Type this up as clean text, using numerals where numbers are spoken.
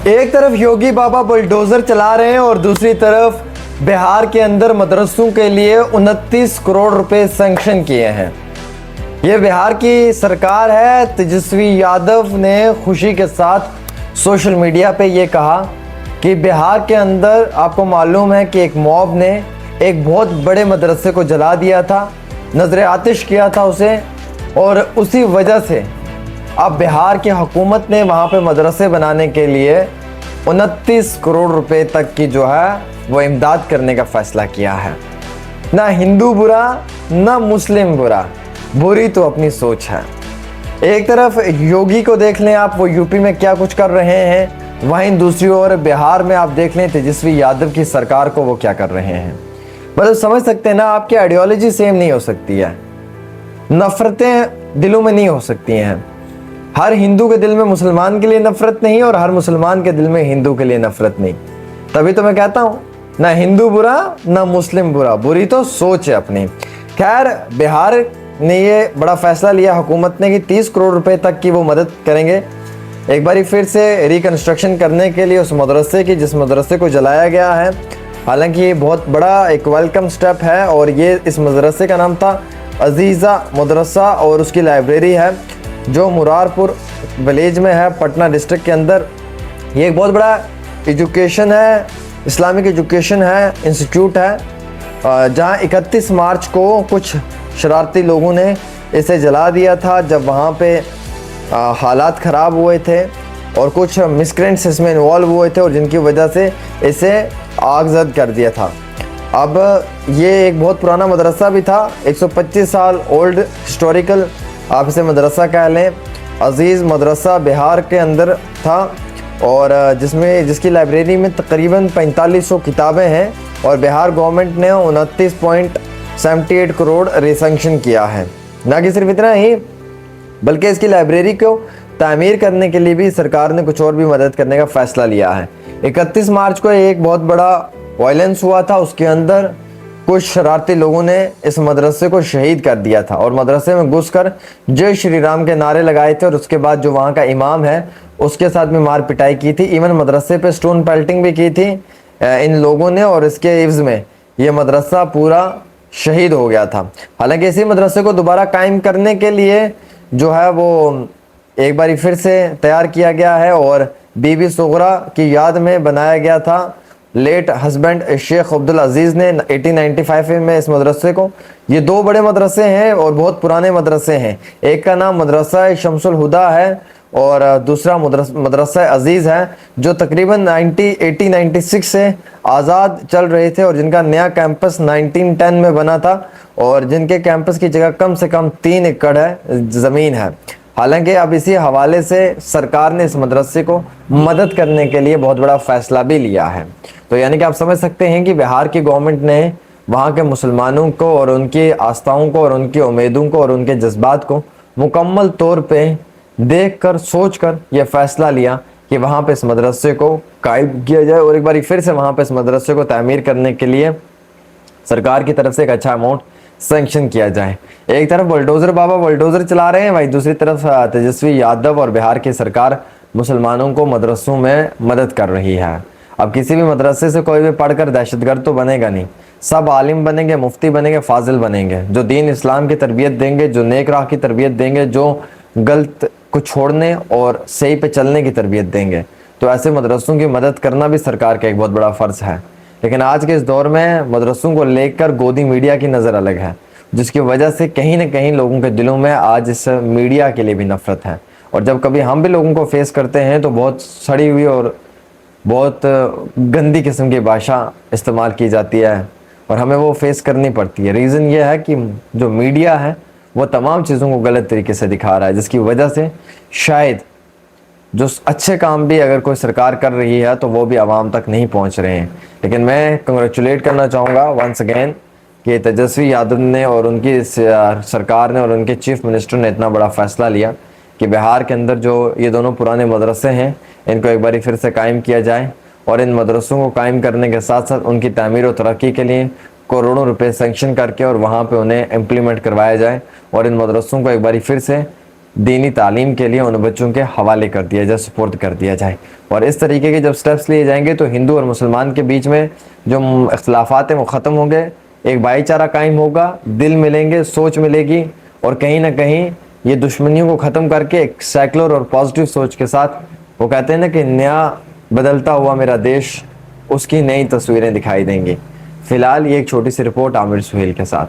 एक तरफ योगी बाबा बुलडोजर चला रहे हैं और दूसरी तरफ बिहार के अंदर मदरसों के लिए 29 करोड़ रुपए सैंक्शन किए हैं। ये बिहार की सरकार है। तेजस्वी यादव ने खुशी के साथ सोशल मीडिया पे ये कहा कि बिहार के अंदर आपको मालूम है कि एक मॉब ने एक बहुत बड़े मदरसे को जला दिया था, नजर आतिश किया था उसे, और उसी वजह से अब बिहार की हुकूमत ने वहाँ पे मदरसे बनाने के लिए 29 करोड़ रुपए तक की जो है वो इमदाद करने का फैसला किया है। ना हिंदू बुरा ना मुस्लिम बुरा, बुरी तो अपनी सोच है। एक तरफ योगी को देख लें आप, वो यूपी में क्या कुछ कर रहे हैं, वहीं दूसरी ओर बिहार में आप देख लें तेजस्वी यादव की सरकार को वो क्या कर रहे हैं। मतलब समझ सकते हैं ना, आपकी आइडियोलॉजी सेम नहीं हो सकती है, नफरतें दिलों में नहीं हो सकती हैं। हर हिंदू के दिल में मुसलमान के लिए नफरत नहीं और हर मुसलमान के दिल में हिंदू के लिए नफरत नहीं। तभी तो मैं कहता हूँ ना हिंदू बुरा ना मुस्लिम बुरा, बुरी तो सोच है अपनी। खैर, बिहार ने ये बड़ा फैसला लिया हुकूमत ने कि 30 करोड़ रुपए तक की वो मदद करेंगे एक बारी फिर से रिकंस्ट्रक्शन करने के लिए उस मदरसे की, जिस मदरसे को जलाया गया है। हालांकि ये बहुत बड़ा एक वेलकम स्टेप है और ये इस मदरसे का नाम था अजीज़ा मदरसा और उसकी लाइब्रेरी है जो मुरारपुर विलेज में है, पटना डिस्ट्रिक्ट के अंदर। ये एक बहुत बड़ा एजुकेशन है, इस्लामिक एजुकेशन है, इंस्टीट्यूट है, जहाँ 31 मार्च को कुछ शरारती लोगों ने इसे जला दिया था जब वहाँ पे हालात ख़राब हुए थे और कुछ मिसक्रेंट्स इसमें इन्वॉल्व हुए थे और जिनकी वजह से इसे आगजद कर दिया था। अब ये एक बहुत पुराना मदरसा भी था, 125 साल ओल्ड हिस्टोरिकल आप इसे मदरसा कह लें। अजीज़ मदरसा बिहार के अंदर था और जिसकी लाइब्रेरी में तकरीबन 4500 किताबें हैं और बिहार गवर्नमेंट ने 29.78 करोड़ रिसैंक्शन किया है। ना कि सिर्फ इतना ही, बल्कि इसकी लाइब्रेरी को तामीर करने के लिए भी सरकार ने कुछ और भी मदद करने का फ़ैसला लिया है। 31 मार्च को एक बहुत बड़ा वायलेंस हुआ था, उसके अंदर कुछ शरारती लोगों ने इस मदरसे को शहीद कर दिया था और मदरसे में घुसकर जय श्री राम के नारे लगाए थे और उसके बाद जो वहाँ का इमाम है उसके साथ में मार पिटाई की थी। इवन मदरसे पे स्टोन पेल्टिंग भी की थी इन लोगों ने और इसके एवज में ये मदरसा पूरा शहीद हो गया था। हालांकि इसी मदरसे को दोबारा कायम करने के लिए जो है वो एक बारी फिर से तैयार किया गया है और बीबी सुगरा की याद में बनाया गया था। लेट हस्बैंड शेख अब्दुल अजीज़ ने 1895 में इस मदरसे को, ये दो बड़े मदरसे हैं और बहुत पुराने मदरसे हैं। एक का नाम मदरसा शमसुल हुदा है और दूसरा मदरसा अजीज़ है जो तकरीबन 1896 से आज़ाद चल रहे थे और जिनका नया कैंपस 1910 में बना था और जिनके कैंपस की जगह कम से कम 3 एकड़ है ज़मीन है। हालांकि अब इसी हवाले से सरकार ने इस मदरसे को मदद करने के लिए बहुत बड़ा फैसला भी लिया है। तो यानी कि आप समझ सकते हैं कि बिहार की गवर्नमेंट ने वहाँ के मुसलमानों को और उनकी आस्थाओं को और उनकी उम्मीदों को और उनके जज्बात को मुकम्मल तौर पे देखकर सोचकर यह फैसला लिया कि वहाँ पे इस मदरसे को कायम किया जाए और एक बार फिर से वहाँ पे इस मदरसे को तामीर करने के लिए सरकार की तरफ से एक अच्छा अमाउंट सैंक्शन किया जाए। एक तरफ बुलडोजर बाबा बुलडोजर चला रहे हैं, वहीं दूसरी तरफ तेजस्वी यादव और बिहार की सरकार मुसलमानों को मदरसों में मदद कर रही है। अब किसी भी मदरसे से कोई भी पढ़कर दहशतगर्द तो बनेगा नहीं, सब आलिम बनेंगे, मुफ्ती बनेंगे, फाजिल बनेंगे, जो दीन इस्लाम की तरबियत देंगे, जो नेक राह की तरबियत देंगे, जो गलत को छोड़ने और सही पे चलने की तरबियत देंगे। तो ऐसे मदरसों की मदद करना भी सरकार का एक बहुत बड़ा फ़र्ज़ है। लेकिन आज के इस दौर में मदरसों को लेकर गोदी मीडिया की नज़र अलग है, जिसकी वजह से कहीं ना कहीं लोगों के दिलों में आज इस मीडिया के लिए भी नफ़रत है। और जब कभी हम भी लोगों को फेस करते हैं तो बहुत सड़ी हुई और बहुत गंदी किस्म की भाषा इस्तेमाल की जाती है और हमें वो फेस करनी पड़ती है। रीज़न ये है कि जो मीडिया है वो तमाम चीज़ों को गलत तरीके से दिखा रहा है, जिसकी वजह से शायद जो अच्छे काम भी अगर कोई सरकार कर रही है तो वो भी आवाम तक नहीं पहुंच रहे हैं। लेकिन मैं कंग्रेचुलेट करना चाहूँगा वंस अगेन कि तेजस्वी यादव ने और उनकी सरकार ने और उनके चीफ मिनिस्टर ने इतना बड़ा फ़ैसला लिया कि बिहार के अंदर जो ये दोनों पुराने मदरसे हैं इनको एक बारी फिर से कायम किया जाए और इन मदरसों को कायम करने के साथ साथ उनकी तामीर और तरक्की के लिए करोड़ों रुपए सेंक्शन करके और वहाँ पे उन्हें इम्प्लीमेंट करवाया जाए और इन मदरसों को एक बारी फिर से दीनी तालीम के लिए उन बच्चों के हवाले कर दिया जाए, सुपुर्द कर दिया जाए। और इस तरीके के जब स्टेप्स लिए जाएंगे तो हिंदू और मुसलमान के बीच में जो इख्तलाफात हैं वो ख़त्म होंगे, एक भाईचारा कायम होगा, दिल मिलेंगे, सोच मिलेगी, और कहीं ना कहीं ये दुश्मनियों को ख़त्म करके एक सेकुलर और पॉजिटिव सोच के साथ, वो कहते हैं ना कि नया बदलता हुआ मेरा देश, उसकी नई तस्वीरें दिखाई देंगी। फ़िलहाल ये एक छोटी सी रिपोर्ट आमिर सुहेल के साथ।